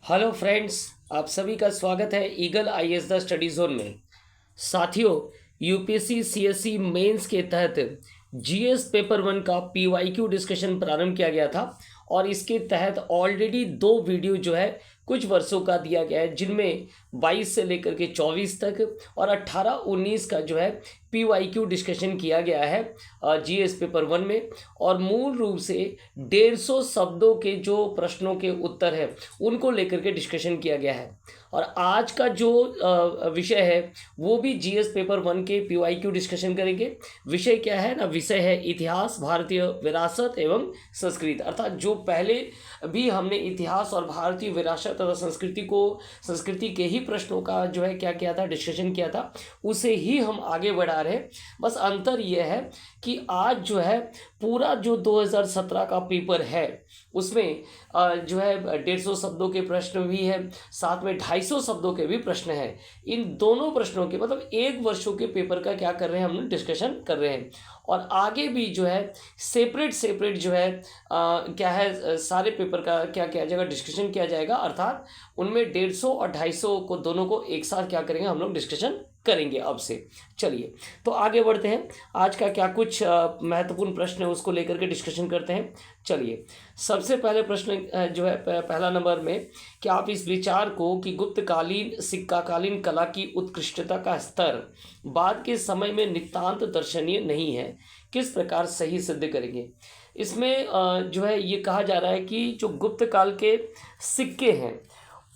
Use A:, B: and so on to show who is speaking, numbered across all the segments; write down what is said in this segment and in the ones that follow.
A: Hello friends, आप सभी का स्वागत है eagle IAS the study zone में। साथियों, यूपीएससी सीएससी मेंस के तहत जीएस पेपर वन का पीवाईक्यू डिस्कशन प्रारंभ किया गया था और इसके तहत ऑलरेडी दो वीडियो जो है कुछ वर्षों का दिया गया है, जिनमें 22 से लेकर के 24 तक और 18-19 का जो है पीवाईक्यू डिस्कशन किया गया है जीएस पेपर वन में। और मूल रूप से 150 शब्दों के जो प्रश्नों के उत्तर है उनको लेकर के डिस्कशन किया गया है। और आज का जो विषय है वो भी जीएस पेपर वन के पीवाईक्यू डिस्कशन करेंगे। विषय क्या है ना, विषय है इतिहास, भारतीय विरासत एवं संस्कृति। अर्थात जो पहले भी हमने इतिहास और भारतीय विरासत तथा संस्कृति के ही प्रश्नों का जो है क्या किया था, डिस्कशन किया था, उसे ही हम आगे बढ़ा रहे हैं। बस अंतर यह है कि आज जो है पूरा जो 2017 का पेपर है उसमें जो है 150 शब्दों के प्रश्न भी है, साथ में 250 शब्दों के भी प्रश्न हैं। इन दोनों प्रश्नों के मतलब एक वर्षों के पेपर का क्या कर रहे हैं, हम लोग डिस्कशन कर रहे हैं। और आगे भी जो है सेपरेट जो है क्या है, सारे पेपर का क्या किया जाएगा, डिस्कशन किया जाएगा। अर्थात उनमें 150 और 250 को दोनों को एक साथ क्या करेंगे, हम लोग डिस्कशन करेंगे अब से। चलिए तो आगे बढ़ते हैं। आज का क्या कुछ महत्वपूर्ण प्रश्न है उसको लेकर के डिस्कशन करते हैं। चलिए, सबसे पहले प्रश्न जो है पहला नंबर में कि आप इस विचार को कि गुप्तकालीन सिक्काकालीन कला की उत्कृष्टता का स्तर बाद के समय में नितांत दर्शनीय नहीं है, किस प्रकार सही सिद्ध करेंगे। इसमें जो है ये कहा जा रहा है कि जो गुप्त काल के सिक्के हैं,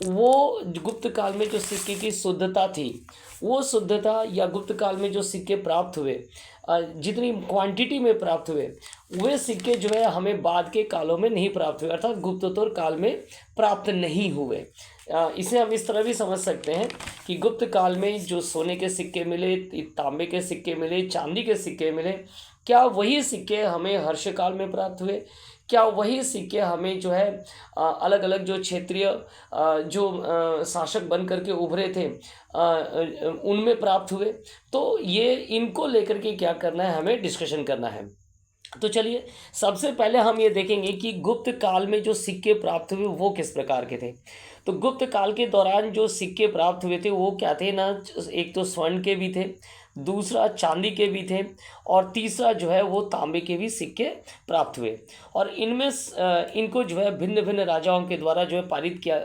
A: वो गुप्त काल में जो सिक्के की शुद्धता थी, वो शुद्धता या गुप्त काल में जो सिक्के प्राप्त हुए, जितनी क्वांटिटी में प्राप्त हुए, वे सिक्के जो है हमें बाद के कालों में नहीं प्राप्त हुए, अर्थात गुप्तोत्तर काल में प्राप्त नहीं हुए। इसे हम इस तरह भी समझ सकते हैं कि गुप्त काल में जो सोने के सिक्के मिले, तांबे के सिक्के मिले, चांदी के सिक्के मिले, क्या वही सिक्के हमें हर्षकाल में प्राप्त हुए? क्या वही सिक्के हमें जो है अलग अलग जो क्षेत्रीय जो शासक बन करके उभरे थे उनमें प्राप्त हुए? तो ये इनको लेकर के क्या करना है, हमें डिस्कशन करना है। तो चलिए, सबसे पहले हम ये देखेंगे कि गुप्त काल में जो सिक्के प्राप्त हुए वो किस प्रकार के थे। तो गुप्त काल के दौरान जो सिक्के प्राप्त हुए थे वो क्या थे ना, एक तो स्वर्ण के भी थे, दूसरा चांदी के भी थे, और तीसरा जो है वो तांबे के भी सिक्के प्राप्त हुए। और इनमें इनको जो है भिन्न भिन्न राजाओं के द्वारा जो है पारित क्या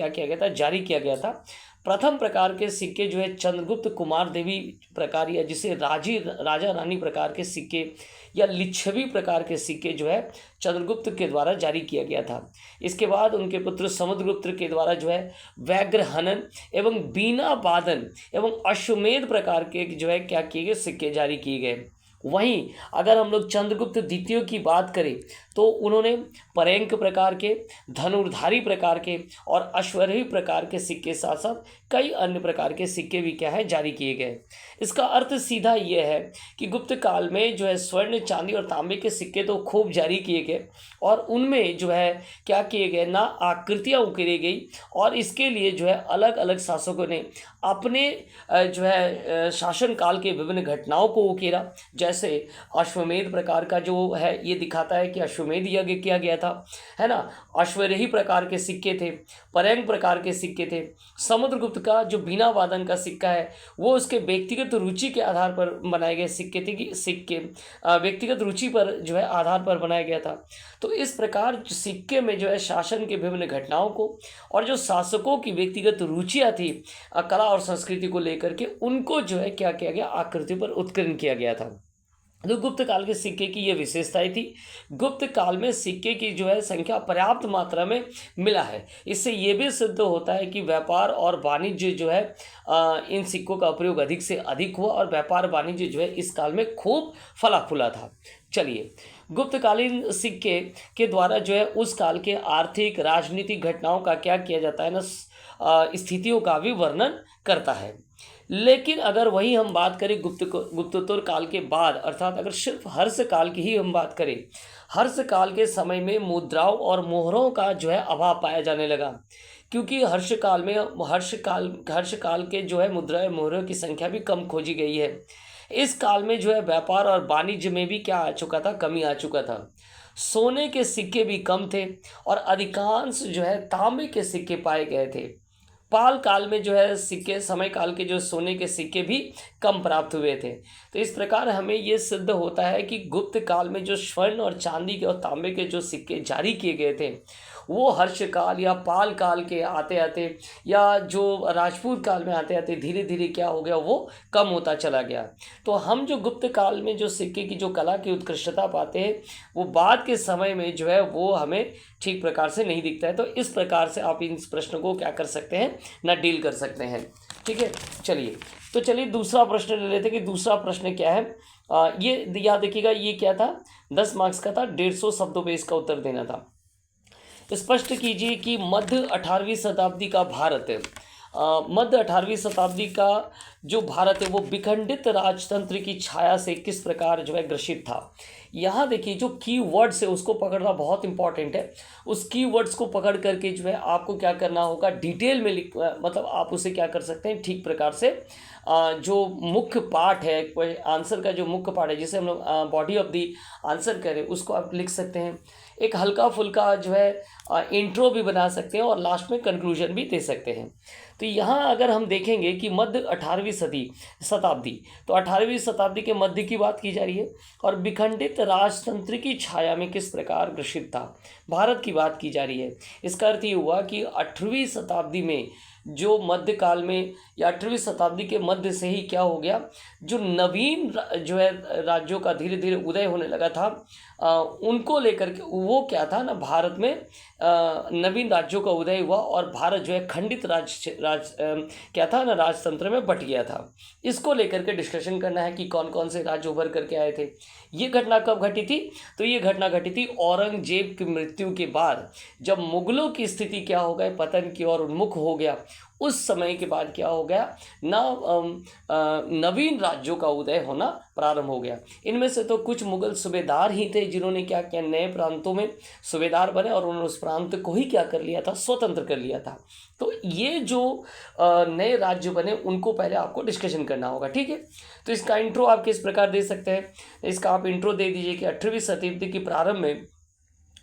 A: किया गया था, जारी किया गया था। प्रथम प्रकार के सिक्के जो है चंद्रगुप्त कुमार देवी प्रकार, या जिसे राजा रानी प्रकार के सिक्के या लिच्छवी प्रकार के सिक्के जो है चंद्रगुप्त के द्वारा जारी किया गया था। इसके बाद उनके पुत्र समुद्रगुप्त के द्वारा जो है व्याघ्र हनन एवं बीना वादन एवं अश्वमेध प्रकार के जो है क्या किए गए, सिक्के जारी किए गए। वहीं अगर हम लोग चंद्रगुप्त द्वितीय की बात करें तो उन्होंने पर्यंक प्रकार के, धनुर्धारी प्रकार के और अश्वरोही प्रकार के सिक्के साथ साथ कई अन्य प्रकार के सिक्के भी क्या है, जारी किए गए। इसका अर्थ सीधा ये है कि गुप्त काल में जो है स्वर्ण, चांदी और तांबे के सिक्के तो खूब जारी किए गए और उनमें जो है क्या किए गए ना, आकृतियाँ उकेरी गई। और इसके लिए जो है अलग अलग शासकों ने अपने जो है शासन काल के विभिन्न घटनाओं को उकेरा। जैसे अश्वमेध प्रकार का जो है ये दिखाता है कि अश्वमेध यज्ञ किया गया था, है ना। अश्वरेही प्रकार के सिक्के थे, पर्यंक प्रकार के सिक्के थे। समुद्रगुप्त का जो बीना वादन का सिक्का है वो उसके व्यक्तिगत रुचि के आधार पर बनाए गए सिक्के थे, कि सिक्के व्यक्तिगत रुचि पर जो है आधार पर बनाया गया था। तो इस प्रकार सिक्के में जो है शासन के विभिन्न घटनाओं को और जो शासकों की व्यक्तिगत रुचियाँ थी कला और संस्कृति को लेकर के, उनको जो है क्या किया गया, आकृति पर उत्कीर्ण किया गया था। तो गुप्त काल के सिक्के की ये विशेषताएं थी। गुप्त काल में सिक्के की जो है संख्या पर्याप्त मात्रा में मिला है। इससे ये भी सिद्ध होता है कि व्यापार और वाणिज्य जो है इन सिक्कों का प्रयोग अधिक से अधिक हुआ और व्यापार वाणिज्य जो है इस काल में खूब फला फूला था। चलिए, गुप्तकालीन सिक्के के द्वारा जो है उस काल के आर्थिक राजनीतिक घटनाओं का क्या किया जाता है ना, स्थितियों का भी वर्णन करता है। लेकिन अगर वही हम बात करें गुप्तोत्तर काल के बाद, अर्थात अगर सिर्फ हर्ष काल की ही हम बात करें, हर्ष काल के समय में मुद्राओं और मोहरों का जो है अभाव पाया जाने लगा। क्योंकि हर्ष काल के जो है मुद्राएं मोहरों की संख्या भी कम खोजी गई है। इस काल में जो है व्यापार और वाणिज्य में भी क्या आ चुका था, कमी आ चुका था। सोने के सिक्के भी कम थे और अधिकांश जो है तांबे के सिक्के पाए गए थे। पाल काल में जो है सिक्के, समय काल के जो सोने के सिक्के भी कम प्राप्त हुए थे। तो इस प्रकार हमें ये सिद्ध होता है कि गुप्त काल में जो स्वर्ण और चांदी के और तांबे के जो सिक्के जारी किए गए थे वो हर्ष काल या पाल काल के आते आते या जो राजपूत काल में आते आते धीरे धीरे क्या हो गया, वो कम होता चला गया। तो हम जो गुप्त काल में जो सिक्के की जो कला की उत्कृष्टता पाते हैं वो बाद के समय में जो है वो हमें ठीक प्रकार से नहीं दिखता है। तो इस प्रकार से आप इन प्रश्न को क्या कर सकते हैं ना, डील कर सकते हैं। ठीक है, चलिए दूसरा प्रश्न ले लेते हैं कि दूसरा प्रश्न क्या है। ये याद देखिएगा, ये क्या था, 10 मार्क्स का था, 150 शब्दों पे इसका उत्तर देना था। स्पष्ट कीजिए कि मध्य 18वीं शताब्दी का भारत है, मध्य 18वीं शताब्दी का जो भारत है वो विखंडित राजतंत्र की छाया से किस प्रकार जो है ग्रसित था। यहाँ देखिए जो की वर्ड्स है उसको पकड़ना बहुत इंपॉर्टेंट है। उस की वर्ड्स को पकड़ करके जो है आपको क्या करना होगा, डिटेल में मतलब आप उसे क्या कर सकते हैं ठीक प्रकार से जो मुख्य पार्ट है, कोई आंसर का जो मुख्य पार्ट है जिसे हम लोग बॉडी ऑफ दी आंसर करें उसको आप लिख सकते हैं। एक हल्का फुल्का जो है इंट्रो भी बना सकते हैं और लास्ट में कंक्लूजन भी दे सकते हैं। तो यहाँ अगर हम देखेंगे कि मध्य 18वीं शताब्दी, तो 18वीं शताब्दी के मध्य की बात की जा रही है और विखंडित राजतंत्र की छाया में किस प्रकार ग्रसित था, भारत की बात की जा रही है। इसका अर्थ ये हुआ कि 18वीं शताब्दी में जो मध्यकाल में या 18वीं शताब्दी के मध्य से ही क्या हो गया, जो नवीन जो है राज्यों का धीरे धीरे उदय होने लगा था, उनको लेकर के वो क्या था ना, भारत में नवीन राज्यों का उदय हुआ और भारत जो है खंडित क्या था ना, राजतंत्र में बट गया था। इसको लेकर के डिस्कशन करना है कि कौन कौन से राज्य उभर करके आए थे। ये घटना कब घटी थी, तो ये घटना घटी थी औरंगजेब की मृत्यु के बाद, जब मुगलों की स्थिति क्या हो गई, पतन की ओर उन्मुख हो गया। उस समय के बाद क्या हो गया ना, नवीन राज्यों का उदय होना प्रारंभ हो गया। इनमें से तो कुछ मुगल सूबेदार ही थे जिन्होंने क्या किया, नए प्रांतों में सूबेदार बने और उन्होंने उस प्रांत को ही क्या कर लिया था, स्वतंत्र कर लिया था। तो ये जो नए राज्य बने उनको पहले आपको डिस्कशन करना होगा। ठीक है, तो इसका इंट्रो आप किस प्रकार दे सकते हैं, इसका आप इंट्रो दे दीजिए कि 18वीं शताब्दी के प्रारंभ में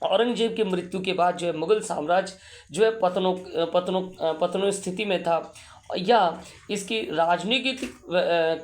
A: औरंगजेब की मृत्यु के बाद जो है मुगल साम्राज्य जो है पतनो स्थिति में था, या इसकी राजनीतिक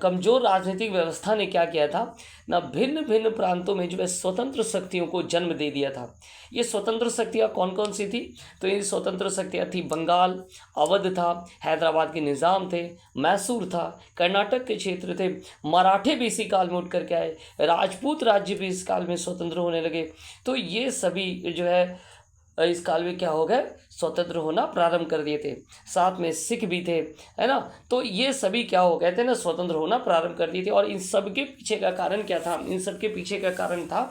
A: कमज़ोर राजनीतिक व्यवस्था ने क्या किया था ना, भिन्न भिन्न प्रांतों में जो है स्वतंत्र शक्तियों को जन्म दे दिया था। ये स्वतंत्र शक्तियाँ कौन कौन सी थी, तो ये स्वतंत्र शक्तियाँ थी बंगाल, अवध था, हैदराबाद के निज़ाम थे, मैसूर था, कर्नाटक के क्षेत्र थे, मराठे भी इसी काल में उठ करके आए, राजपूत राज्य भी इस काल में स्वतंत्र होने लगे। तो ये सभी जो है इस काल में क्या हो गए, स्वतंत्र होना प्रारंभ कर दिए थे। साथ में सिख भी थे, है ना। तो ये सभी क्या हो गए थे ना, स्वतंत्र होना प्रारंभ कर दिए थे। और इन सब के पीछे का कारण क्या था, इन सब के पीछे का कारण था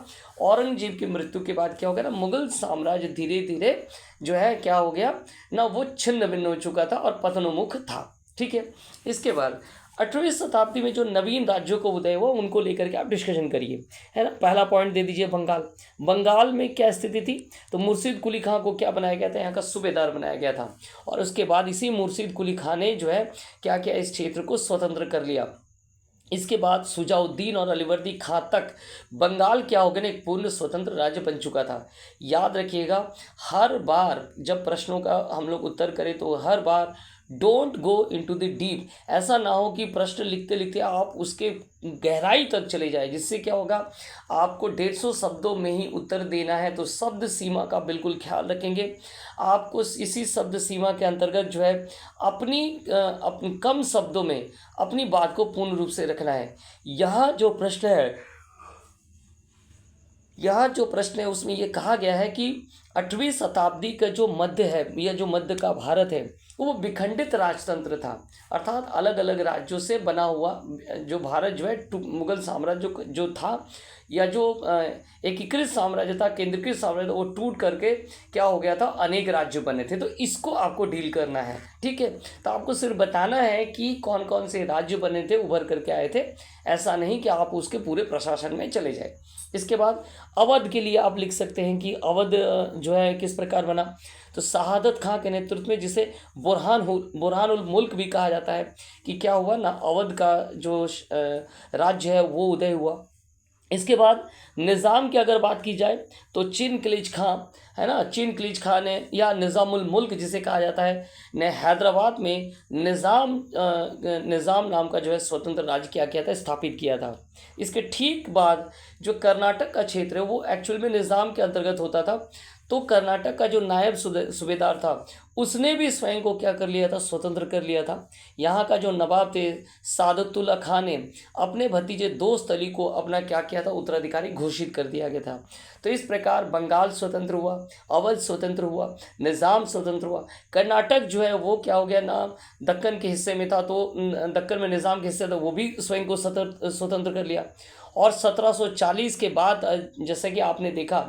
A: औरंगजेब की मृत्यु के बाद क्या हो गया ना, मुगल साम्राज्य धीरे धीरे जो है क्या हो गया ना, वो छिन्न भिन्न हो चुका था और पतनोन्मुख था। ठीक है, इसके बाद 18वीं शताब्दी में जो नवीन राज्यों को उदय हुआ उनको लेकर के आप डिस्कशन करिए, है ना। पहला पॉइंट दे दीजिए बंगाल। बंगाल में क्या स्थिति थी, तो मुर्शिद कुली खां को क्या बनाया गया था, यहाँ का सूबेदार बनाया गया था। और उसके बाद इसी मुर्शिद कुली खां ने जो है क्या किया, इस क्षेत्र को स्वतंत्र कर लिया। इसके बाद सुजाउद्दीन और अलीवर्दी खां तक बंगाल क्या हो गया ना, एक पूर्ण स्वतंत्र राज्य बन चुका था। याद रखिएगा, हर बार जब प्रश्नों का हम लोग उत्तर करें तो हर बार don't go into the deep. ऐसा ना हो कि प्रश्न लिखते लिखते आप उसके गहराई तक चले जाए, जिससे क्या होगा, आपको 150 शब्दों में ही उत्तर देना है। तो शब्द सीमा का बिल्कुल ख्याल रखेंगे। आपको इसी शब्द सीमा के अंतर्गत जो है अपनी कम शब्दों में अपनी बात को पूर्ण रूप से रखना है। यहाँ जो प्रश्न है उसमें ये कहा गया है कि 8वीं शताब्दी का जो मध्य है या जो मध्य का भारत है वो विखंडित राजतंत्र था, अर्थात अलग अलग राज्यों से बना हुआ जो भारत जो है मुगल साम्राज्य जो था या जो एकीकृत साम्राज्य था, केंद्रीकृत साम्राज्य, वो टूट करके क्या हो गया था, अनेक राज्य बने थे। तो इसको आपको डील करना है। ठीक है, तो आपको सिर्फ बताना है कि कौन कौन से राज्य बने थे, उभर करके आए थे, ऐसा नहीं कि आप उसके पूरे प्रशासन में चले जाए। इसके बाद अवध के लिए आप लिख सकते हैं कि अवध जो है किस प्रकार बना, तो शहादत खां के नेतृत्व में, जिसे बुरहानुल मुल्क भी कहा जाता है, कि क्या हुआ ना, अवध का जो राज्य है वो उदय हुआ। इसके बाद निज़ाम की अगर बात की जाए तो चिनक्लिज खां, है ना, चिनक्लिज खां ने, या निज़ामुल मुल्क जिसे कहा जाता है, ने हैदराबाद में निज़ाम नाम का जो है स्वतंत्र राज्य क्या किया था, स्थापित किया था। इसके ठीक बाद जो कर्नाटक का क्षेत्र है वो एक्चुअल में निज़ाम के अंतर्गत होता था। तो कर्नाटक का जो नायब सूबेदार था उसने भी स्वयं को क्या कर लिया था, स्वतंत्र कर लिया था। यहाँ का जो नवाब थे सादतुल्ला खान ने अपने भतीजे दोस्त अली को अपना क्या किया था, उत्तराधिकारी घोषित कर दिया गया था। तो इस प्रकार बंगाल स्वतंत्र हुआ, अवध स्वतंत्र हुआ, निज़ाम स्वतंत्र हुआ। कर्नाटक जो है वो क्या हो गया ना, दक्कन के हिस्से में था, तो दक्कन में निज़ाम के हिस्से था, वो भी स्वयं को स्वतंत्र कर लिया। और 1740 के बाद जैसे कि आपने देखा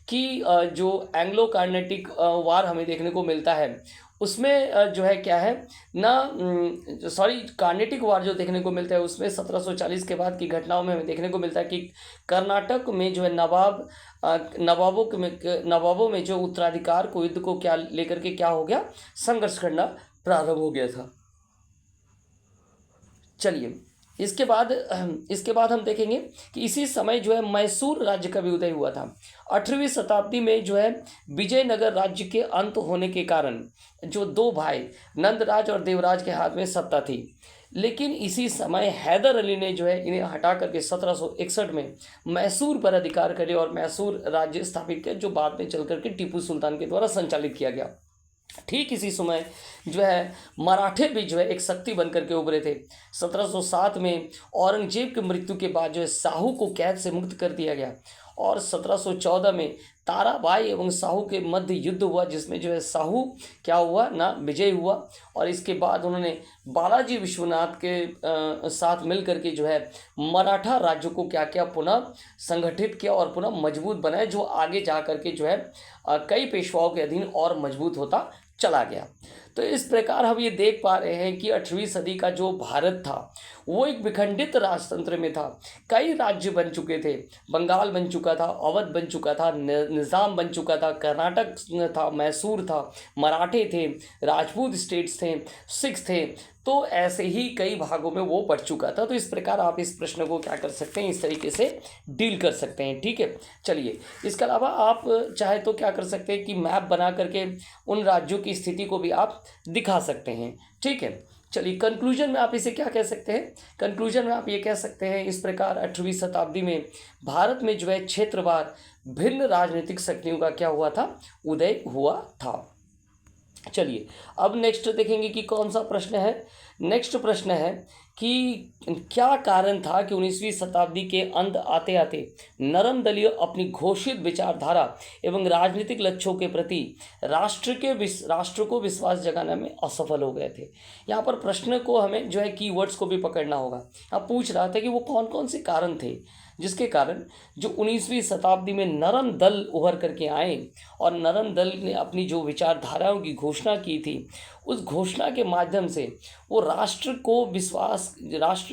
A: कि जो एंग्लो कार्नेटिक वार हमें देखने को मिलता है उसमें जो है क्या है ना, कार्नेटिक वार जो देखने को मिलता है उसमें 1740 के बाद की घटनाओं में हमें देखने को मिलता है कि कर्नाटक में जो है नवाबों में जो उत्तराधिकार को, युद्ध को क्या लेकर के क्या हो गया, संघर्ष करना प्रारंभ हो गया था। चलिए, इसके बाद हम देखेंगे कि इसी समय जो है मैसूर राज्य का भी उदय हुआ था। 18वीं शताब्दी में जो है विजयनगर राज्य के अंत होने के कारण जो दो भाई नंदराज और देवराज के हाथ में सत्ता थी, लेकिन इसी समय हैदर अली ने जो है इन्हें हटा करके 1761 में मैसूर पर अधिकार करे और मैसूर राज्य स्थापित किया, जो बाद में चल करके टीपू सुल्तान के द्वारा संचालित किया गया। ठीक इसी समय जो है मराठे भी जो है एक शक्ति बनकर के उभरे थे। 1707 में औरंगजेब की मृत्यु के बाद जो है साहू को कैद से मुक्त कर दिया गया और 1714 में ताराबाई एवं साहू के मध्य युद्ध हुआ, जिसमें जो है साहू क्या हुआ ना, विजय हुआ। और इसके बाद उन्होंने बालाजी विश्वनाथ के साथ मिल करके जो है मराठा राज्य को क्या किया, पुनः संगठित किया और पुनः मजबूत बनाया, जो आगे जा करके जो है कई पेशवाओं के अधीन और मजबूत होता चला गया। तो इस प्रकार हम ये देख पा रहे हैं कि 18वीं सदी का जो भारत था वो एक विखंडित राजतंत्र में था। कई राज्य बन चुके थे, बंगाल बन चुका था, अवध बन चुका था, निज़ाम बन चुका था, कर्नाटक था, मैसूर था, मराठे थे, राजपूत स्टेट्स थे, सिख थे। तो ऐसे ही कई भागों में वो बढ़ चुका था। तो इस प्रकार आप इस प्रश्न को क्या कर सकते हैं, इस तरीके से डील कर सकते हैं। ठीक है, चलिए, इसके अलावा आप चाहे तो क्या कर सकते हैं कि मैप बना करके उन राज्यों की स्थिति को भी आप दिखा सकते हैं। ठीक है, चलिए, कंक्लूजन में आप इसे क्या कह सकते हैं, कंक्लूजन में आप ये कह सकते हैं इस प्रकार 18वीं शताब्दी में भारत में जो है क्षेत्रवार भिन्न राजनीतिक शक्तियों का क्या हुआ था, उदय हुआ था। चलिए, अब नेक्स्ट देखेंगे कि कौन सा प्रश्न है। नेक्स्ट प्रश्न है कि क्या कारण था कि 19वीं शताब्दी के अंत आते आते नरम दलीय अपनी घोषित विचारधारा एवं राजनीतिक लक्ष्यों के प्रति राष्ट्र को विश्वास जगाने में असफल हो गए थे। यहाँ पर प्रश्न को हमें जो है कीवर्ड्स को भी पकड़ना होगा। आप पूछ रहा था कि वो कौन कौन से कारण थे जिसके कारण जो 19वीं शताब्दी में नरम दल उभर करके आए और नरम दल ने अपनी जो विचारधाराओं की घोषणा की थी, उस घोषणा के माध्यम से वो राष्ट्र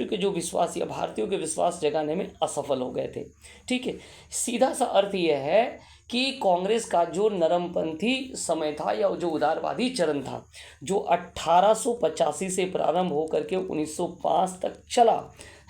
A: के जो विश्वास या भारतीयों के विश्वास जगाने में असफल हो गए थे। ठीक है, सीधा सा अर्थ यह है कि कांग्रेस का जो नरमपंथी समय था या जो उदारवादी चरण था, जो 1885 से प्रारंभ होकर के 1905 तक चला,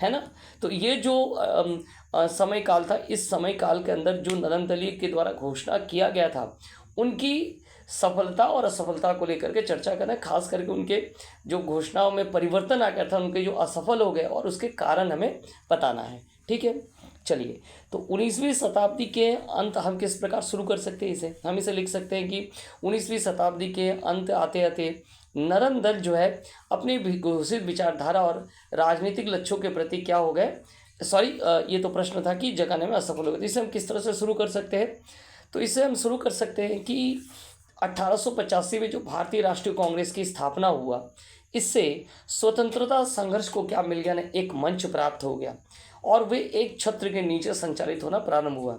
A: है ना। तो ये जो समय काल था, इस समय काल के अंदर जो नरम दलीय के द्वारा घोषणा किया गया था, उनकी सफलता और असफलता को लेकर के चर्चा करना है। खास करके उनके जो घोषणाओं में परिवर्तन आ गया था, उनके जो असफल हो गए और उसके कारण हमें बताना है। ठीक है, चलिए, तो 19वीं शताब्दी के अंत हम किस प्रकार शुरू कर सकते हैं इसे, हम इसे लिख सकते हैं कि 19वीं शताब्दी के अंत आते आते नरम दल जो है अपनी घोषित विचारधारा और राजनीतिक लक्ष्यों के प्रति क्या हो गए, ये तो प्रश्न था कि जगाने में असफल हो गए। तो इसे हम किस तरह से शुरू कर सकते हैं, तो इसे हम शुरू कर सकते हैं कि 1885 में जो भारतीय राष्ट्रीय कांग्रेस की स्थापना हुआ, इससे स्वतंत्रता संघर्ष को क्या मिल गया ना, एक मंच प्राप्त हो गया और वे एक छत्र के नीचे संचालित होना प्रारंभ हुआ।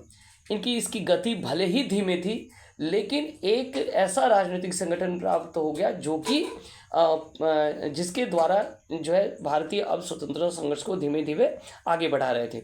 A: इसकी गति भले ही धीमी थी, लेकिन एक ऐसा राजनीतिक संगठन प्राप्त हो गया जो कि जिसके द्वारा जो है भारतीय अब स्वतंत्रता संघर्ष को धीमे धीमे आगे बढ़ा रहे थे।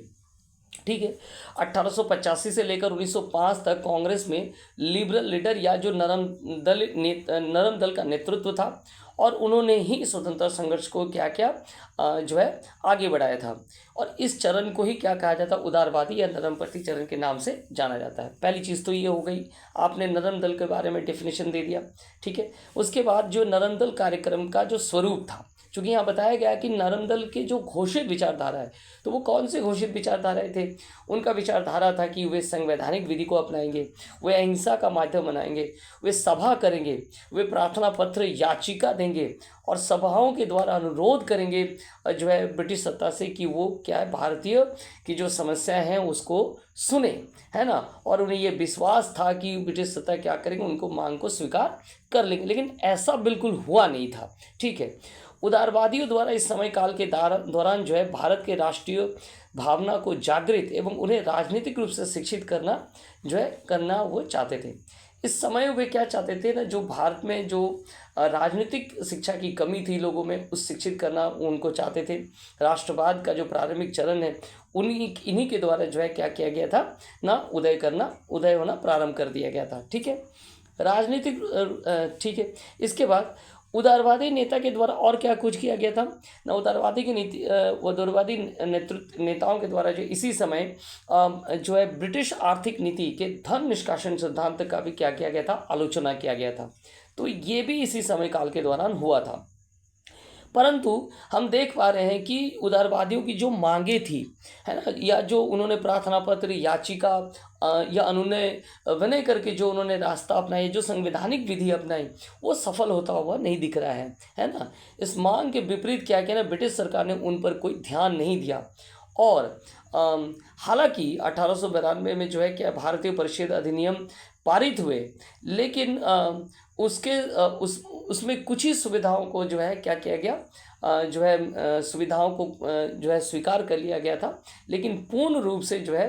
A: ठीक है। 1885 से लेकर 1905 तक कांग्रेस में लिबरल लीडर या जो नरम दल का नेतृत्व था, और उन्होंने ही स्वतंत्रता संघर्ष को क्या क्या जो है आगे बढ़ाया था। और इस चरण को ही क्या कहा जाता है, उदारवादी या नरमपंथी चरण के नाम से जाना जाता है। पहली चीज़ तो ये हो गई, आपने नरम दल के बारे में डेफिनेशन दे दिया। ठीक है। उसके बाद जो नरम दल कार्यक्रम का जो स्वरूप था, चूँकि यहाँ बताया गया कि नरम दल के जो घोषित विचारधारा है, तो वो कौन से घोषित विचारधाराएं थे? उनका विचारधारा था कि वे संवैधानिक विधि को अपनाएंगे, वे अहिंसा का माध्यम बनाएंगे, वे सभा करेंगे, वे प्रार्थना पत्र याचिका देंगे और सभाओं के द्वारा अनुरोध करेंगे जो है ब्रिटिश सत्ता से कि वो क्या है, भारतीय की जो समस्याएं हैं उसको सुने, है ना। और उन्हें ये विश्वास था कि ब्रिटिश सत्ता क्या करेंगे, उनको मांग को स्वीकार कर लेंगे। लेकिन ऐसा बिल्कुल हुआ नहीं था। ठीक है। उदारवादियों द्वारा इस समय काल के दौरान जो है भारत के राष्ट्रीय भावना को जागृत एवं उन्हें राजनीतिक रूप से शिक्षित करना वो चाहते थे। इस समय वे क्या चाहते थे ना, जो भारत में जो राजनीतिक शिक्षा की कमी थी लोगों में, उस शिक्षित करना उनको चाहते थे। राष्ट्रवाद का जो प्रारंभिक चरण है, इन्हीं के द्वारा जो है क्या किया गया था ना, उदय होना प्रारंभ कर दिया गया था। ठीक है। राजनीतिक ठीक है। इसके बाद उदारवादी नेता के द्वारा और क्या कुछ किया गया था ना, उदारवादी नेताओं के द्वारा जो इसी समय जो है ब्रिटिश आर्थिक नीति के धन निष्कासन सिद्धांत का भी क्या किया गया था, आलोचना किया गया था। तो ये भी इसी समय काल के दौरान हुआ था। परंतु हम देख पा रहे हैं कि उदारवादियों की जो मांगे थी, है ना, या जो उन्होंने प्रार्थना पत्र, याचिका या अनुनय विनय करके जो उन्होंने रास्ता अपनाया, जो संवैधानिक विधि अपनाई, वो सफल होता हुआ नहीं दिख रहा है ना। इस मांग के विपरीत क्या किया ना, ब्रिटिश सरकार ने उन पर कोई ध्यान नहीं दिया। और हालांकि 1892 में जो है क्या भारतीय परिषद अधिनियम पारित हुए, लेकिन उसमें कुछ ही सुविधाओं को जो है क्या किया गया, सुविधाओं को जो है स्वीकार कर लिया गया था, लेकिन पूर्ण रूप से जो है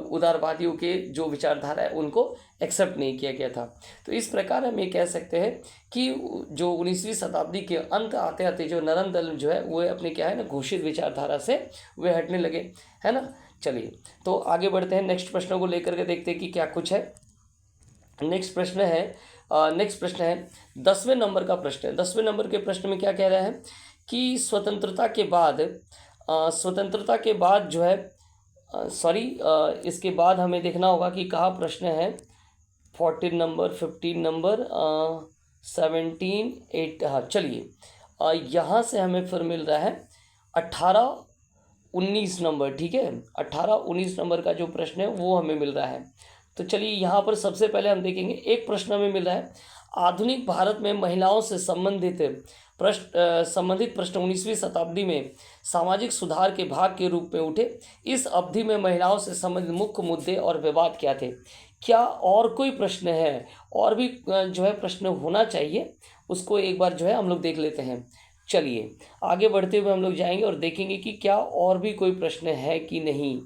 A: उदारवादियों के जो विचारधारा है उनको एक्सेप्ट नहीं किया गया था। तो इस प्रकार हम ये कह सकते हैं कि जो 19वीं शताब्दी के अंत आते आते जो नरम दल जो है वो अपने क्या है ना, घोषित विचारधारा से वे हटने लगे, है ना। चलिए तो आगे बढ़ते हैं, नेक्स्ट प्रश्नों को लेकर के देखते हैं कि क्या कुछ है। नेक्स्ट प्रश्न है 10वें नंबर का प्रश्न है। 10वें नंबर के प्रश्न में क्या कह रहा है कि स्वतंत्रता के बाद जो है इसके बाद हमें देखना होगा कि कहाँ प्रश्न है। 14 नंबर, 15 नंबर, 17, 8, हाँ चलिए यहाँ से हमें फिर मिल रहा है 18, 19 नंबर। ठीक है। 18, 19 नंबर का जो प्रश्न है वो हमें मिल रहा है। तो चलिए यहाँ पर सबसे पहले हम देखेंगे, एक प्रश्न हमें मिल रहा है, आधुनिक भारत में महिलाओं से संबंधित प्रश्न 19वीं शताब्दी में सामाजिक सुधार के भाग के रूप में उठे। इस अवधि में महिलाओं से संबंधित मुख्य मुद्दे और विवाद क्या थे? क्या और कोई प्रश्न है? और भी जो है प्रश्न होना चाहिए, उसको एक बार जो है हम लोग देख लेते हैं। चलिए आगे बढ़ते हुए हम लोग जाएंगे और देखेंगे कि क्या और भी कोई प्रश्न है कि नहीं।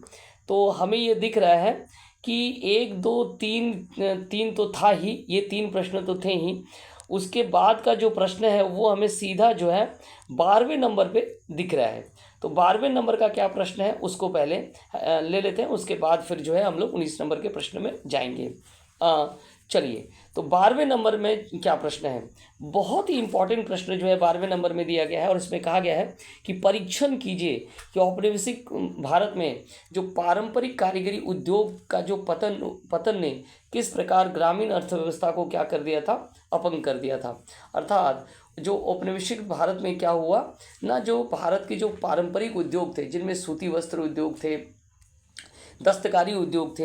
A: तो हमें ये दिख रहा है कि 1, 2, 3 तो था ही, ये 3 प्रश्न तो थे ही। उसके बाद का जो प्रश्न है वो हमें सीधा जो है 12वें नंबर पे दिख रहा है। तो 12वें नंबर का क्या प्रश्न है उसको पहले ले लेते हैं, उसके बाद फिर जो है हम लोग 19 नंबर के प्रश्न में जाएंगे। चलिए तो 12वें नंबर में क्या प्रश्न है, बहुत ही इंपॉर्टेंट प्रश्न जो है 12वें नंबर में दिया गया है, और इसमें कहा गया है कि परीक्षण कीजिए कि औपनिवेशिक भारत में जो पारंपरिक कारीगरी उद्योग का जो पतन ने किस प्रकार ग्रामीण अर्थव्यवस्था को क्या कर दिया था, अपंग कर दिया था। अर्थात जो औपनिवेशिक भारत में क्या हुआ ना, जो भारत के जो पारंपरिक उद्योग थे, जिनमें सूती वस्त्र उद्योग थे, दस्तकारी उद्योग थे,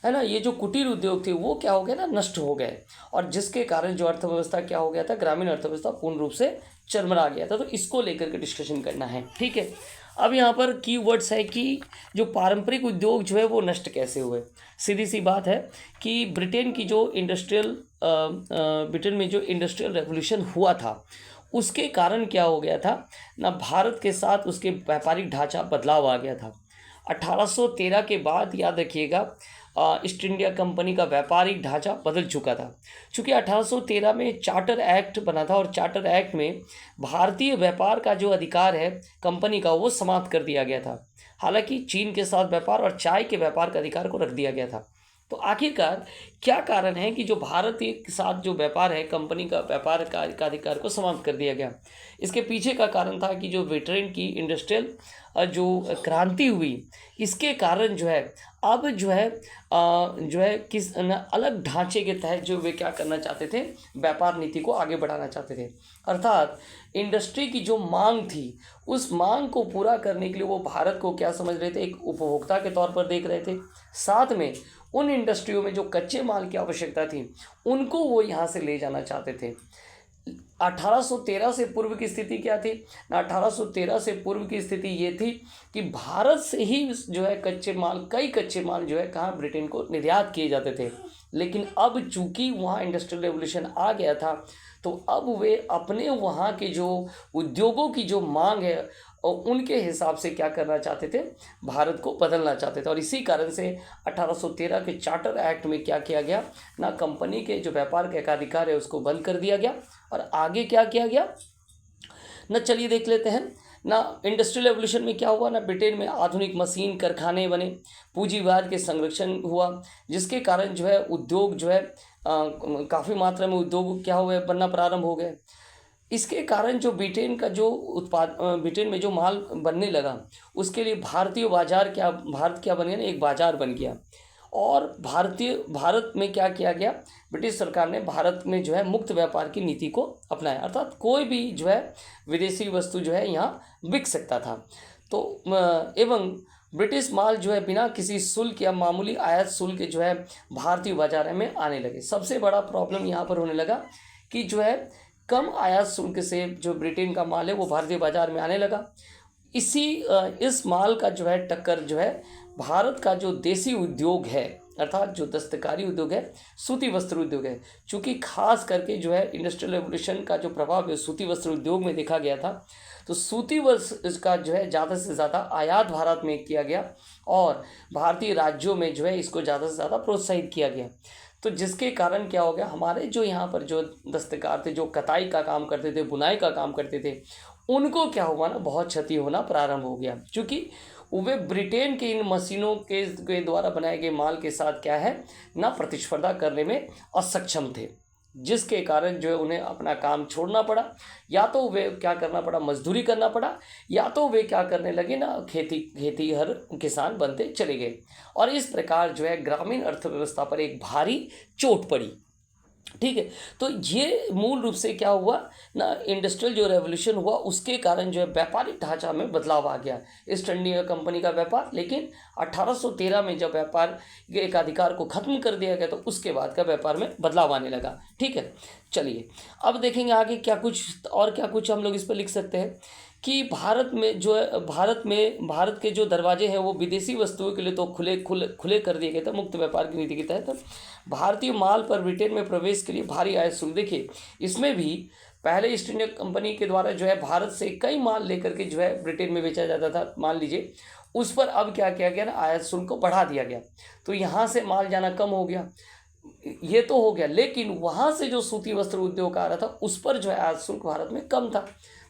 A: है ना, ये जो कुटीर उद्योग थे वो क्या हो गए ना, नष्ट हो गए, और जिसके कारण जो अर्थव्यवस्था क्या हो गया था, ग्रामीण अर्थव्यवस्था पूर्ण रूप से चरमरा गया था। तो इसको लेकर के डिस्कशन करना है। ठीक है। अब यहाँ पर की वर्ड्स है कि जो पारंपरिक उद्योग जो है वो नष्ट कैसे हुए। सीधी सी बात है कि ब्रिटेन में जो इंडस्ट्रियल रेवोल्यूशन हुआ था, उसके कारण क्या हो गया था ना, भारत के साथ उसके व्यापारिक ढांचा बदलाव आ गया था। 1813 के बाद याद रखिएगा ईस्ट इंडिया कंपनी का व्यापारिक ढांचा बदल चुका था। चूँकि 1813 में चार्टर एक्ट बना था, और चार्टर एक्ट में भारतीय व्यापार का जो अधिकार है कंपनी का, वो समाप्त कर दिया गया था। हालांकि चीन के साथ व्यापार और चाय के व्यापार का अधिकार को रख दिया गया था। तो आखिरकार क्या कारण है कि जो भारत के साथ जो व्यापार है, कंपनी का व्यापार का अधिकार को समाप्त कर दिया गया? इसके पीछे का कारण था कि जो वेटरन की इंडस्ट्रियल जो क्रांति हुई, इसके कारण जो है अब जो है किस अलग ढांचे के तहत जो वे क्या करना चाहते थे, व्यापार नीति को आगे बढ़ाना चाहते थे। अर्थात इंडस्ट्री की जो मांग थी, उस मांग को पूरा करने के लिए वो भारत को क्या समझ रहे थे, एक उपभोक्ता के तौर पर देख रहे थे। साथ में उन इंडस्ट्रियों में जो कच्चे माल की आवश्यकता थी, उनको वो यहाँ से ले जाना चाहते थे। 1813 से पूर्व की स्थिति क्या थी ना? 1813 से पूर्व की स्थिति ये थी कि भारत से ही जो है कई कच्चे माल जो है कहाँ, ब्रिटेन को निर्यात किए जाते थे। लेकिन अब चूंकि वहाँ इंडस्ट्रियल रेवोल्यूशन आ गया था, तो अब वे अपने वहाँ के जो उद्योगों की जो मांग है और उनके हिसाब से क्या करना चाहते थे, भारत को बदलना चाहते थे। और इसी कारण से 1813 के चार्टर एक्ट में क्या किया गया ना, कंपनी के जो व्यापार का एकाधिकार है उसको बंद कर दिया गया। और आगे क्या किया गया ना, चलिए देख लेते हैं ना। इंडस्ट्रियल रेवोल्यूशन में क्या हुआ ना, ब्रिटेन में आधुनिक मशीन कारखाने बने, पूंजीवाद के संरक्षण हुआ, जिसके कारण जो है उद्योग जो है काफ़ी मात्रा में उद्योग क्या हुए, बनना प्रारंभ हो गए। इसके कारण जो ब्रिटेन का जो ब्रिटेन में जो माल बनने लगा, उसके लिए भारत क्या बन गया ना, एक बाजार बन गया। और भारत में क्या किया गया, ब्रिटिश सरकार ने भारत में जो है मुक्त व्यापार की नीति को अपनाया। अर्थात कोई भी जो है विदेशी वस्तु जो है यहाँ बिक सकता था। तो एवं ब्रिटिश माल जो है बिना किसी शुल्क या मामूली आयात शुल्क जो है भारतीय बाजार में आने लगे। सबसे बड़ा प्रॉब्लम यहाँ पर होने लगा कि जो है कम आयात शुल्क से जो ब्रिटेन का माल है वो भारतीय बाजार में आने लगा। इस माल का जो है टक्कर जो है भारत का जो देसी उद्योग है, अर्थात जो दस्तकारी उद्योग है, सूती वस्त्र उद्योग है। चूँकि खास करके जो है इंडस्ट्रियल रेवोल्यूशन का जो प्रभाव है सूती वस्त्र उद्योग में देखा गया था, तो सूती वस्त्र का जो है ज़्यादा से ज़्यादा आयात भारत में किया गया और भारतीय राज्यों में जो है इसको ज़्यादा से ज़्यादा प्रोत्साहित किया गया। तो जिसके कारण क्या हो गया, हमारे जो यहाँ पर जो दस्तकार थे, जो कताई का काम करते थे, बुनाई का काम करते थे, उनको क्या हुआ ना, बहुत क्षति होना प्रारंभ हो गया। क्योंकि वे ब्रिटेन के इन मशीनों के द्वारा बनाए गए माल के साथ क्या है ना, प्रतिस्पर्धा करने में असक्षम थे, जिसके कारण जो है उन्हें अपना काम छोड़ना पड़ा। या तो वे क्या करना पड़ा, मजदूरी करना पड़ा, या तो वे क्या करने लगे ना, खेती हर किसान बनते चले गए। और इस प्रकार जो है ग्रामीण अर्थव्यवस्था पर एक भारी चोट पड़ी। ठीक है, तो ये मूल रूप से क्या हुआ ना, इंडस्ट्रियल जो रेवोल्यूशन हुआ उसके कारण जो है व्यापारिक ढांचा में बदलाव आ गया, ईस्ट इंडिया कंपनी का व्यापार। लेकिन 1813 में जब व्यापार के एक अधिकार को खत्म कर दिया गया, तो उसके बाद का व्यापार में बदलाव आने लगा। ठीक है, चलिए अब देखेंगे आगे क्या कुछ हम लोग इस पर लिख सकते हैं कि भारत के जो दरवाजे हैं वो विदेशी वस्तुओं के लिए तो खुले कर दिए गए थे मुक्त व्यापार की नीति के तहत। भारतीय माल पर ब्रिटेन में प्रवेश के लिए भारी आयात शुल्क, देखिए इसमें भी पहले ईस्ट इंडिया कंपनी के द्वारा जो है भारत से कई माल लेकर के जो है ब्रिटेन में बेचा जाता था, मान लीजिए, उस पर अब क्या किया गया ना, आयात शुल्क को बढ़ा दिया गया। तो यहाँ से माल जाना कम हो गया, ये तो हो गया। लेकिन वहाँ से जो सूती वस्त्र उद्योग आ रहा था उस पर जो है आयात शुल्क भारत में कम था।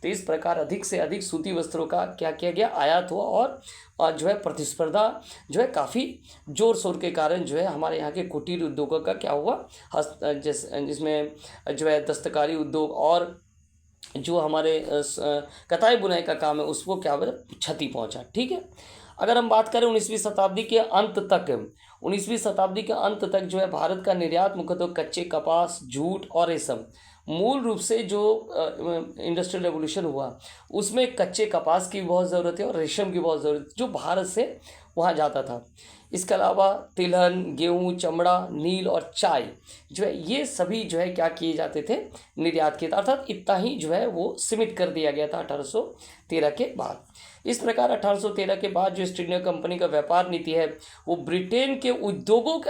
A: तो इस प्रकार अधिक से अधिक सूती वस्त्रों का क्या किया गया, आयात हुआ। और जो है प्रतिस्पर्धा जो है काफ़ी जोर शोर के कारण जो है हमारे यहाँ के कुटीर उद्योगों का क्या हुआ, जिसमें जो है दस्तकारी उद्योग और जो हमारे कताई बुनाई का काम है उसको क्या क्षति पहुँचा। ठीक है, अगर हम बात करें 19वीं शताब्दी के अंत तक जो है भारत का निर्यात मुख्यतः कच्चे कपास, जूट और रेशम। मूल रूप से जो इंडस्ट्रियल रेवोल्यूशन हुआ उसमें कच्चे कपास की बहुत ज़रूरत है और रेशम की बहुत ज़रूरत है, जो भारत से वहाँ जाता था। इसके अलावा तिलहन, गेहूँ, चमड़ा, नील और चाय जो है ये सभी जो है क्या किए जाते थे, निर्यात किए। अर्थात इतना ही जो है वो सीमित कर दिया गया था 1813 के बाद। इस प्रकार 1813 के बाद जो ईस्ट इंडिया कंपनी का व्यापार नीति है वो ब्रिटेन के उद्योगों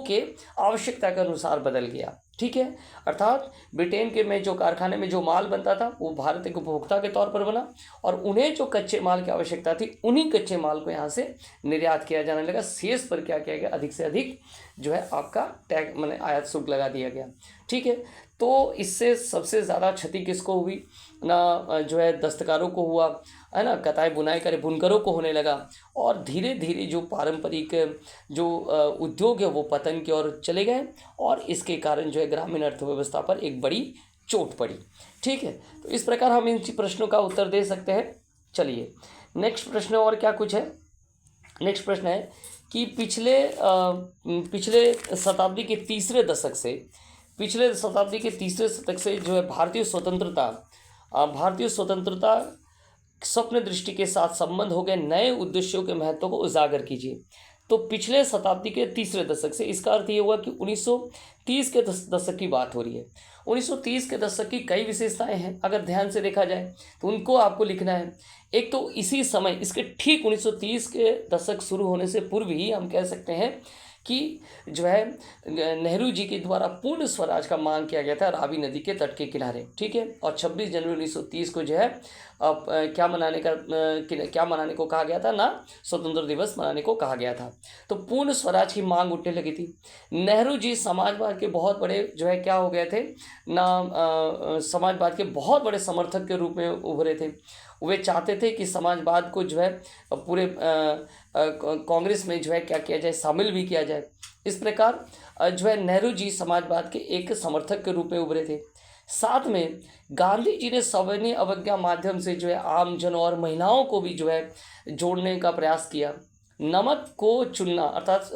A: के आवश्यकता के अनुसार बदल गया। ठीक है, अर्थात ब्रिटेन के में जो कारखाने में जो माल बनता था वो भारत के उपभोक्ता के तौर पर बना और उन्हें जो कच्चे माल की आवश्यकता थी उन्हीं कच्चे माल को यहाँ से निर्यात किया किया जाने लगा, शेष पर क्या किया गया, अधिक से अधिक जो है आपका टैग माने आयात शुल्क लगा दिया गया। ठीक है, तो इससे सबसे ज़्यादा क्षति किसको हुई ना, जो है दस्तकारों को हुआ, है ना, कताई बुनाई करे बुनकरों को होने लगा, और धीरे धीरे जो पारंपरिक जो उद्योग है वो पतन की ओर चले गए, और इसके कारण जो है ग्रामीण अर्थव्यवस्था पर एक बड़ी चोट पड़ी। ठीक है, तो इस प्रकार हम इन प्रश्नों का उत्तर दे सकते हैं। चलिए नेक्स्ट प्रश्न और क्या कुछ है। नेक्स्ट प्रश्न है कि पिछले शताब्दी के तीसरे दशक से जो है भारतीय स्वतंत्रता स्वप्न दृष्टि के साथ संबंध हो गए नए उद्देश्यों के महत्व को उजागर कीजिए। तो पिछले शताब्दी के तीसरे दशक से, इसका अर्थ ये हुआ कि 1930 के दशक की बात हो रही है। 1930 के दशक की कई विशेषताएं हैं, अगर ध्यान से देखा जाए तो उनको आपको लिखना है। एक तो इसी समय, इसके ठीक 1930 के दशक शुरू होने से पूर्व ही हम कह सकते हैं कि जो है नेहरू जी के द्वारा पूर्ण स्वराज का मांग किया गया था रावी नदी के तट के किनारे। ठीक है, और 26 जनवरी 1930 को जो है क्या मनाने को कहा गया था ना, स्वतंत्र दिवस मनाने को कहा गया था। तो पूर्ण स्वराज की मांग उठने लगी थी। नेहरू जी समाजवाद के बहुत बड़े जो है क्या हो गए थे ना, समाजवाद के बहुत बड़े समर्थक के रूप में उभरे थे। वे चाहते थे कि समाजवाद को जो है पूरे कांग्रेस में जो है क्या किया जाए, शामिल भी किया जाए। इस प्रकार जो है नेहरू जी समाजवाद के एक समर्थक के रूप में उभरे थे। साथ में गांधी जी ने सविनय अवज्ञा माध्यम से जो है आम जन और महिलाओं को भी जो है जोड़ने का प्रयास किया। नमक को चुनना, अर्थात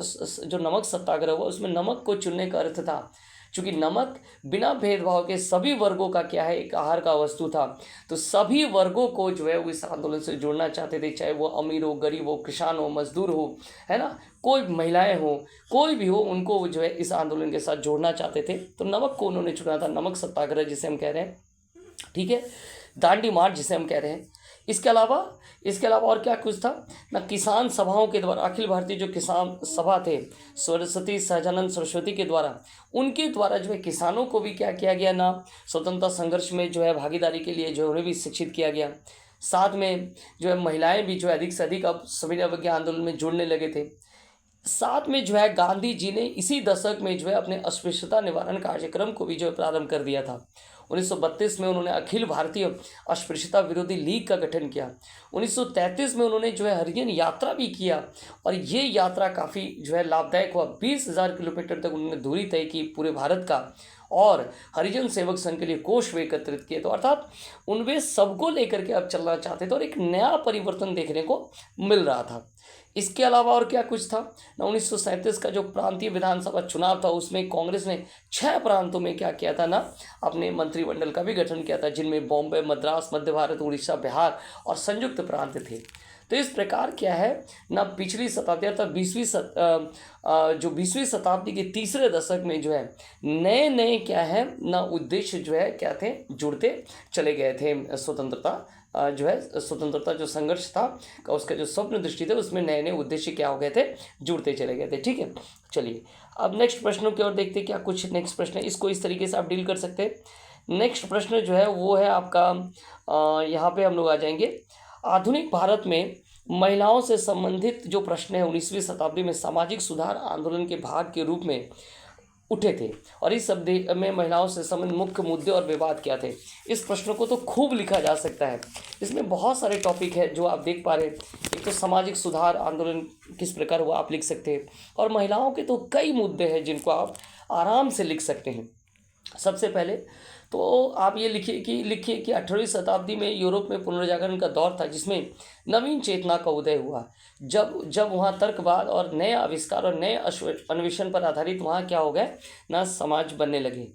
A: जो नमक सत्याग्रह हुआ उसमें नमक को चुनने का अर्थ था, चूँकि नमक बिना भेदभाव के सभी वर्गों का क्या है, एक आहार का वस्तु था। तो सभी वर्गों को जो है वो इस आंदोलन से जोड़ना चाहते थे, चाहे वो अमीर हो, गरीब हो, किसान हो, मजदूर हो, है ना, कोई महिलाएं हो, कोई भी हो, उनको जो है इस आंदोलन के साथ जोड़ना चाहते थे। तो नमक को उन्होंने चुना था, नमक सत्याग्रह जिसे हम कह रहे हैं। ठीक है, दांडी मार्च जिसे हम कह रहे हैं। इसके अलावा और क्या कुछ था ना, किसान सभाओं के द्वारा, अखिल भारतीय जो किसान सभा थे सरस्वती सहजानंद सरस्वती के द्वारा, उनके द्वारा जो है किसानों को भी क्या किया गया ना, स्वतंत्रता संघर्ष में जो है भागीदारी के लिए जो है उन्हें भी शिक्षित किया गया। साथ में जो है महिलाएं भी जो है अधिक से अधिक अब सविनय अवज्ञा आंदोलन में जुड़ने लगे थे। साथ में जो है गांधी जी ने इसी दशक में जो है अपने अस्पृश्यता निवारण कार्यक्रम को भी जो है प्रारंभ कर दिया था। 1932 में उन्होंने अखिल भारतीय अस्पृश्यता विरोधी लीग का गठन किया। 1933 में उन्होंने जो है हरिजन यात्रा भी किया, और ये यात्रा काफ़ी जो है लाभदायक हुआ। 20,000 किलोमीटर तक उन्होंने दूरी तय की पूरे भारत का, और हरिजन सेवक संघ के लिए कोष वे एकत्रित किए। तो अर्थात उनवे सबको लेकर के अब चलना चाहते थे, और एक नया परिवर्तन देखने को मिल रहा था। इसके अलावा और क्या कुछ था ना, 1937 का जो प्रांतीय विधानसभा चुनाव था उसमें कांग्रेस ने 6 प्रांतों में क्या किया था ना, अपने मंत्रिमंडल का भी गठन किया था, जिनमें बॉम्बे, मद्रास, मध्य भारत, उड़ीसा, बिहार और संयुक्त प्रांत थे। तो इस प्रकार क्या है ना, पिछली शताब्दी अर्थात 20वीं शताब्दी के तीसरे दशक में जो है नए नए क्या है ना उद्देश्य जो है क्या थे, जुड़ते चले गए थे। स्वतंत्रता जो संघर्ष था का उसका जो स्वप्न दृष्टि थे उसमें नए नए उद्देश्य क्या हो गए थे, जुड़ते चले गए थे। ठीक है, चलिए अब नेक्स्ट प्रश्नों की ओर देखते हैं क्या कुछ नेक्स्ट प्रश्न है। इसको इस तरीके से आप डील कर सकते हैं। नेक्स्ट प्रश्न जो है वो है आपका, यहाँ पे हम लोग आ जाएंगे, आधुनिक भारत में महिलाओं से संबंधित जो प्रश्न है 19वीं शताब्दी में सामाजिक सुधार आंदोलन के भाग के रूप में उठे थे, और इस अवधि में महिलाओं से संबंधित मुख्य मुद्दे और विवाद क्या थे। इस प्रश्न को तो खूब लिखा जा सकता है, इसमें बहुत सारे टॉपिक है जो आप देख पा रहे हैं। एक तो सामाजिक सुधार आंदोलन किस प्रकार हुआ आप लिख सकते हैं, और महिलाओं के तो कई मुद्दे हैं जिनको आप आराम से लिख सकते हैं। सबसे पहले तो आप ये लिखिए कि 18वीं शताब्दी में यूरोप में पुनर्जागरण का दौर था, जिसमें नवीन चेतना का उदय हुआ। जब वहाँ तर्कवाद और नए आविष्कार और नए अन्वेषण पर आधारित वहाँ क्या हो गए ना, समाज बनने लगे।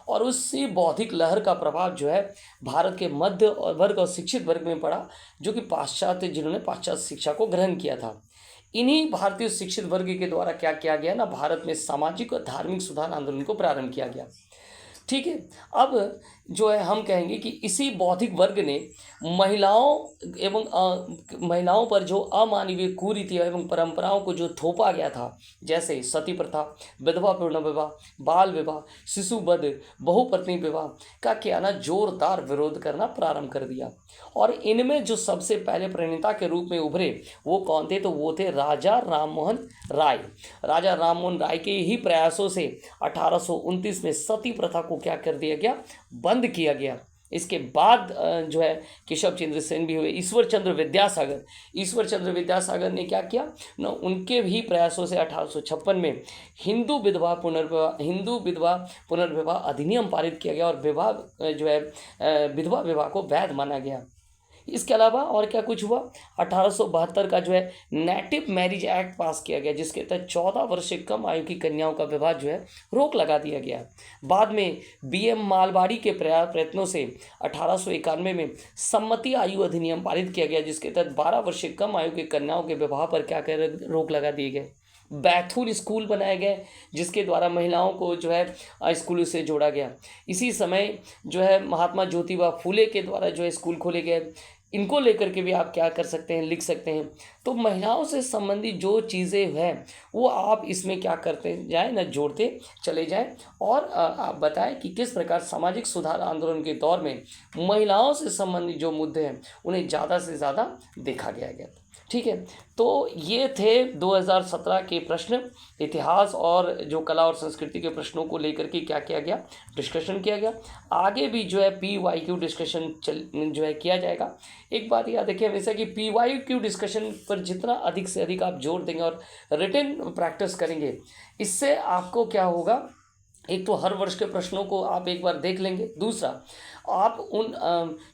A: और उसी बौद्धिक लहर का प्रभाव जो है भारत के मध्य वर्ग और शिक्षित वर्ग में पड़ा, जो कि जिन्होंने पाश्चात्य शिक्षा को ग्रहण किया था। इन्हीं भारतीय शिक्षित वर्ग के द्वारा क्या किया गया ना, भारत में सामाजिक और धार्मिक सुधार आंदोलन को प्रारंभ किया गया। ठीक है। अब जो है हम कहेंगे कि इसी बौद्धिक वर्ग ने महिलाओं पर जो अमानवीय कुरीतियां एवं परंपराओं को जो थोपा गया था, जैसे सती प्रथा, विधवा पुनर्विवाह, बाल विवाह, शिशु वध, बहुपत्नी विवाह का क्या ना जोरदार विरोध करना प्रारंभ कर दिया। और इनमें जो सबसे पहले प्रणेता के रूप में उभरे वो कौन थे? तो वो थे राजा राममोहन राय। राजा राममोहन राय के ही प्रयासों से 1829 में सती प्रथा को क्या कर दिया गया? बंद किया गया। इसके बाद जो है केशव चंद्र सेन भी हुए। ईश्वर चंद्र विद्यासागर ने क्या किया ना, उनके भी प्रयासों से 1856 में हिंदू विधवा पुनर्विवाह अधिनियम पारित किया गया और विधवा विवाह को वैध माना गया। इसके अलावा और क्या कुछ हुआ? 1872 का जो है नेटिव मैरिज एक्ट पास किया गया, जिसके तहत 14 वर्ष से कम आयु की कन्याओं का विवाह जो है रोक लगा दिया गया। बाद में बीएम मालवाड़ी के प्रयत्नों से 1891 में सम्मति आयु अधिनियम पारित किया गया, जिसके तहत 12 वर्ष से कम आयु की कन्याओं के विवाह पर क्या कर रोक लगा दिए गए। बैथुल स्कूल बनाए गए, जिसके द्वारा महिलाओं को जो है स्कूल से जोड़ा गया। इसी समय जो है महात्मा ज्योतिबा फूले के द्वारा जो है स्कूल खोले गए। इनको लेकर के भी आप क्या कर सकते हैं, लिख सकते हैं। तो महिलाओं से संबंधित जो चीज़ें हैं वो आप इसमें क्या करते जाएं ना, जोड़ते चले जाएं और आप बताएं कि किस प्रकार सामाजिक सुधार आंदोलन के दौर में महिलाओं से संबंधित जो मुद्दे हैं उन्हें ज़्यादा से ज़्यादा देखा गया। ठीक है, तो ये थे 2017 के प्रश्न। इतिहास और जो कला और संस्कृति के प्रश्नों को लेकर के क्या किया गया, डिस्कशन किया गया। आगे भी जो है PYQ डिस्कशन जो है किया जाएगा। एक बात याद रखिए हमेशा कि PYQ डिस्कशन पर जितना अधिक से अधिक आप जोर देंगे और रिटन प्रैक्टिस करेंगे, इससे आपको क्या होगा, एक तो हर वर्ष के प्रश्नों को आप एक बार देख लेंगे। दूसरा, आप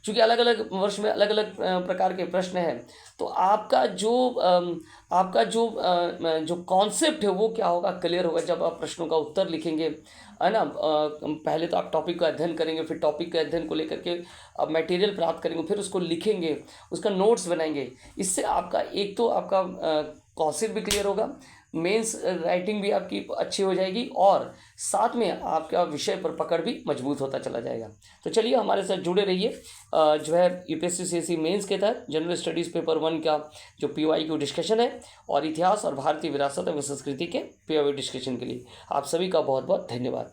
A: चूँकि अलग अलग वर्ष में अलग अलग प्रकार के प्रश्न हैं, तो आपका जो कॉन्सेप्ट है वो क्या होगा, क्लियर होगा जब आप प्रश्नों का उत्तर लिखेंगे, है ना। पहले तो आप टॉपिक का अध्ययन करेंगे, फिर टॉपिक के अध्ययन को लेकर के आप मटेरियल प्राप्त करेंगे, फिर उसको लिखेंगे, उसका नोट्स बनाएंगे। इससे आपका एक तो आपका कॉन्सेप्ट भी क्लियर होगा, मेंस राइटिंग भी आपकी अच्छी हो जाएगी और साथ में आपका विषय पर पकड़ भी मजबूत होता चला जाएगा। तो चलिए हमारे साथ जुड़े रहिए। जो है UPSC CSE मेंस के तहत जनरल स्टडीज़ पेपर 1 का जो PYQ डिस्कशन है और इतिहास और भारतीय विरासत एवं संस्कृति के PYQ डिस्कशन के लिए आप सभी का बहुत बहुत धन्यवाद।